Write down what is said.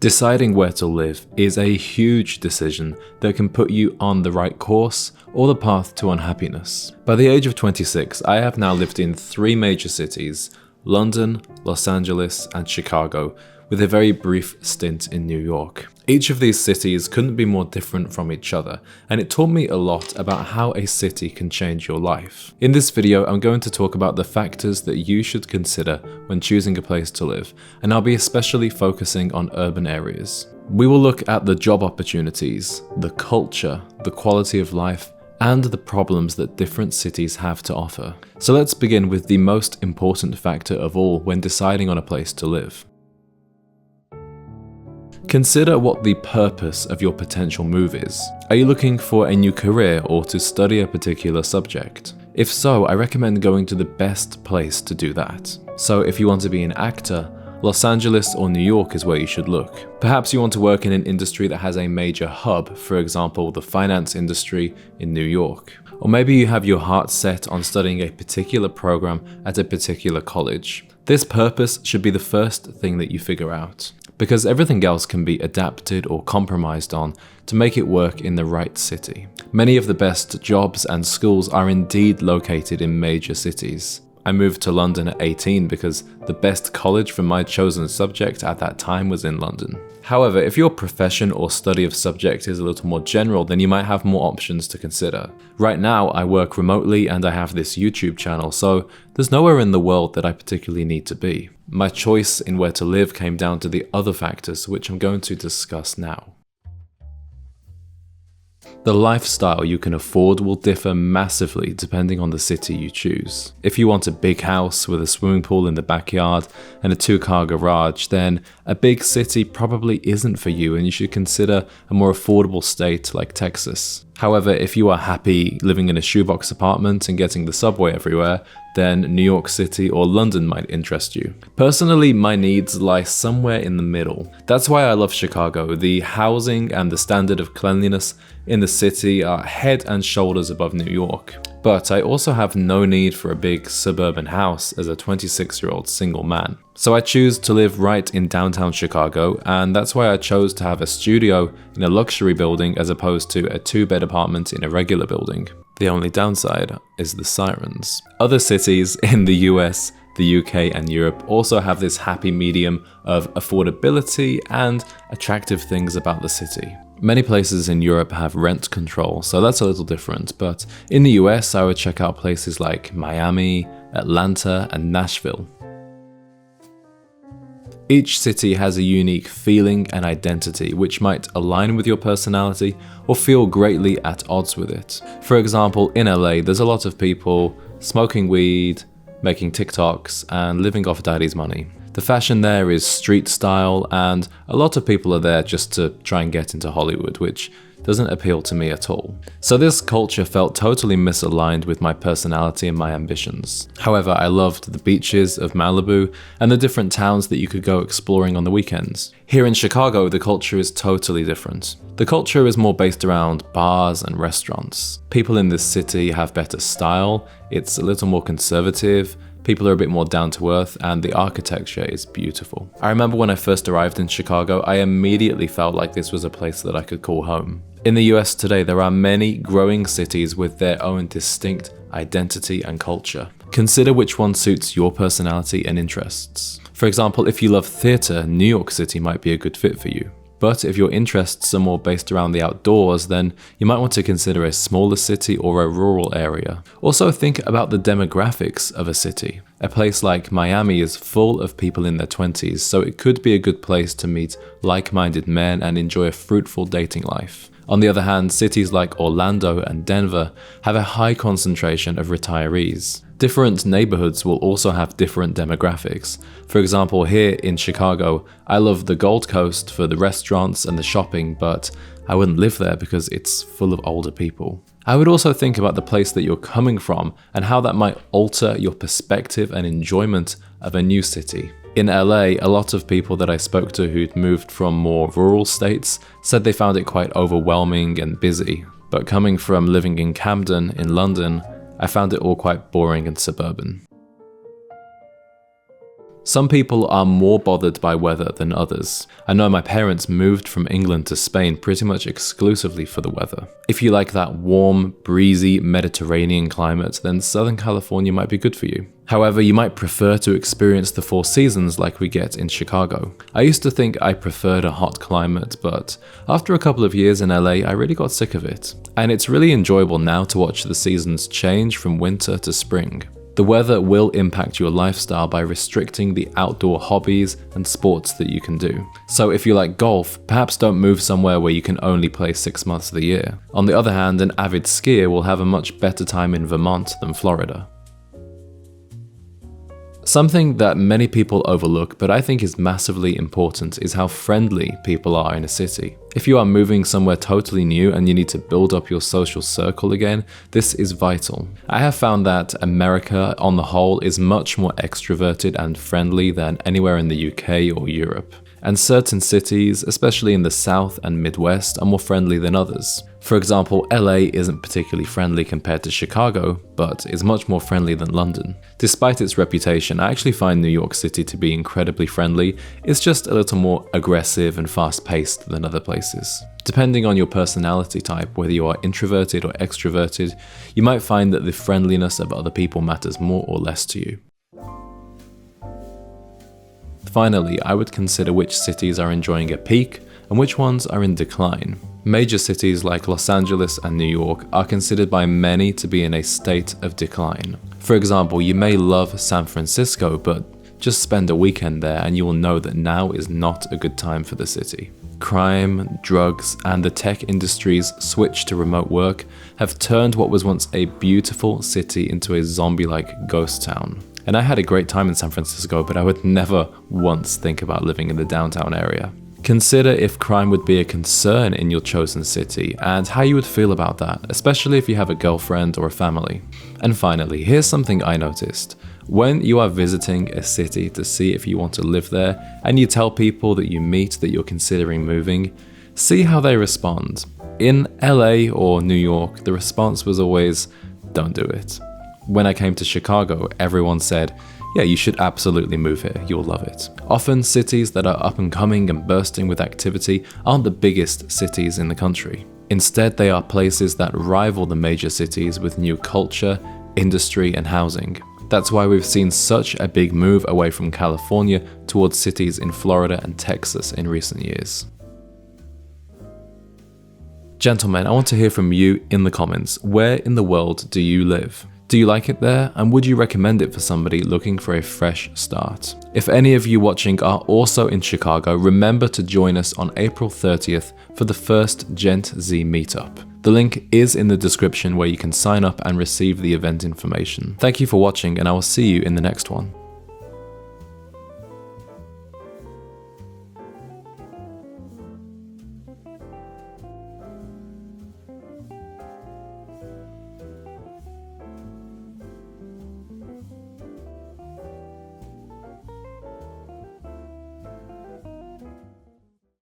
Deciding where to live is a huge decision that can put you on the right course or the path to unhappiness. By the age of 26, I have now lived in 3 major cities: London, Los Angeles, and Chicago, with a very brief stint in New York. Each of these cities couldn't be more different from each other, and it taught me a lot about how a city can change your life. In this video, I'm going to talk about the factors that you should consider when choosing a place to live, and I'll be especially focusing on urban areas. We will look at the job opportunities, the culture, the quality of life, and the problems that different cities have to offer. So let's begin with the most important factor of all when deciding on a place to live. Consider what the purpose of your potential move is. Are you looking for a new career or to study a particular subject? If so, I recommend going to the best place to do that. So if you want to be an actor, Los Angeles or New York is where you should look. Perhaps you want to work in an industry that has a major hub, for example, the finance industry in New York. Or maybe you have your heart set on studying a particular program at a particular college. This purpose should be the first thing that you figure out, because everything else can be adapted or compromised on to make it work in the right city. Many of the best jobs and schools are indeed located in major cities. I moved to London at 18 because the best college for my chosen subject at that time was in London. However, if your profession or study of subject is a little more general, then you might have more options to consider. Right now, I work remotely and I have this YouTube channel, so there's nowhere in the world that I particularly need to be. My choice in where to live came down to the other factors, which I'm going to discuss now. The lifestyle you can afford will differ massively depending on the city you choose. If you want a big house with a swimming pool in the backyard and a 2-car garage, then a big city probably isn't for you and you should consider a more affordable state like Texas. However, if you are happy living in a shoebox apartment and getting the subway everywhere, then New York City or London might interest you. Personally, my needs lie somewhere in the middle. That's why I love Chicago. The housing and the standard of cleanliness in the city are head and shoulders above New York. But I also have no need for a big suburban house as a 26-year-old single man. So I choose to live right in downtown Chicago, and that's why I chose to have a studio in a luxury building as opposed to a 2-bed apartment in a regular building. The only downside is the sirens. Other cities in the US, the UK, and Europe also have this happy medium of affordability and attractive things about the city. Many places in Europe have rent control, so that's a little different, but in the US I would check out places like Miami, Atlanta, and Nashville. Each city has a unique feeling and identity which might align with your personality or feel greatly at odds with it. For example, in LA there's a lot of people smoking weed, making TikToks, and living off daddy's money. The fashion there is street style, and a lot of people are there just to try and get into Hollywood, which doesn't appeal to me at all. So this culture felt totally misaligned with my personality and my ambitions. However, I loved the beaches of Malibu and the different towns that you could go exploring on the weekends. Here in Chicago, the culture is totally different. The culture is more based around bars and restaurants. People in this city have better style, it's a little more conservative, people are a bit more down to earth, and the architecture is beautiful. I remember when I first arrived in Chicago, I immediately felt like this was a place that I could call home. In the US today, there are many growing cities with their own distinct identity and culture. Consider which one suits your personality and interests. For example, if you love theatre, New York City might be a good fit for you. But if your interests are more based around the outdoors, then you might want to consider a smaller city or a rural area. Also think about the demographics of a city. A place like Miami is full of people in their 20s, so it could be a good place to meet like-minded men and enjoy a fruitful dating life. On the other hand, cities like Orlando and Denver have a high concentration of retirees. Different neighborhoods will also have different demographics. For example, here in Chicago, I love the Gold Coast for the restaurants and the shopping, but I wouldn't live there because it's full of older people. I would also think about the place that you're coming from and how that might alter your perspective and enjoyment of a new city. In LA, a lot of people that I spoke to who'd moved from more rural states said they found it quite overwhelming and busy. But coming from living in Camden in London, I found it all quite boring and suburban. Some people are more bothered by weather than others. I know my parents moved from England to Spain pretty much exclusively for the weather. If you like that warm, breezy Mediterranean climate, then Southern California might be good for you. However, you might prefer to experience the 4 seasons like we get in Chicago. I used to think I preferred a hot climate, but after a couple of years in LA, I really got sick of it. And it's really enjoyable now to watch the seasons change from winter to spring. The weather will impact your lifestyle by restricting the outdoor hobbies and sports that you can do. So if you like golf, perhaps don't move somewhere where you can only play 6 months of the year. On the other hand, an avid skier will have a much better time in Vermont than Florida. Something that many people overlook, but I think is massively important, is how friendly people are in a city. If you are moving somewhere totally new and you need to build up your social circle again, this is vital. I have found that America, on the whole, is much more extroverted and friendly than anywhere in the UK or Europe. And certain cities, especially in the South and Midwest, are more friendly than others. For example, LA isn't particularly friendly compared to Chicago, but is much more friendly than London. Despite its reputation, I actually find New York City to be incredibly friendly. It's just a little more aggressive and fast-paced than other places. Depending on your personality type, whether you are introverted or extroverted, you might find that the friendliness of other people matters more or less to you. Finally, I would consider which cities are enjoying a peak and which ones are in decline. Major cities like Los Angeles and New York are considered by many to be in a state of decline. For example, you may love San Francisco, but just spend a weekend there and you will know that now is not a good time for the city. Crime, drugs, and the tech industry's switch to remote work have turned what was once a beautiful city into a zombie-like ghost town. And I had a great time in San Francisco, but I would never once think about living in the downtown area. Consider if crime would be a concern in your chosen city and how you would feel about that, especially if you have a girlfriend or a family. And finally, here's something I noticed. When you are visiting a city to see if you want to live there and you tell people that you meet that you're considering moving, see how they respond. In LA or New York, the response was always, "Don't do it." When I came to Chicago, everyone said, "Yeah, you should absolutely move here, you'll love it." Often, cities that are up and coming and bursting with activity aren't the biggest cities in the country. Instead, they are places that rival the major cities with new culture, industry, and housing. That's why we've seen such a big move away from California towards cities in Florida and Texas in recent years. Gentlemen, I want to hear from you in the comments. Where in the world do you live? Do you like it there, and would you recommend it for somebody looking for a fresh start? If any of you watching are also in Chicago, remember to join us on April 30th for the first Gent Z meetup. The link is in the description where you can sign up and receive the event information. Thank you for watching, and I will see you in the next one.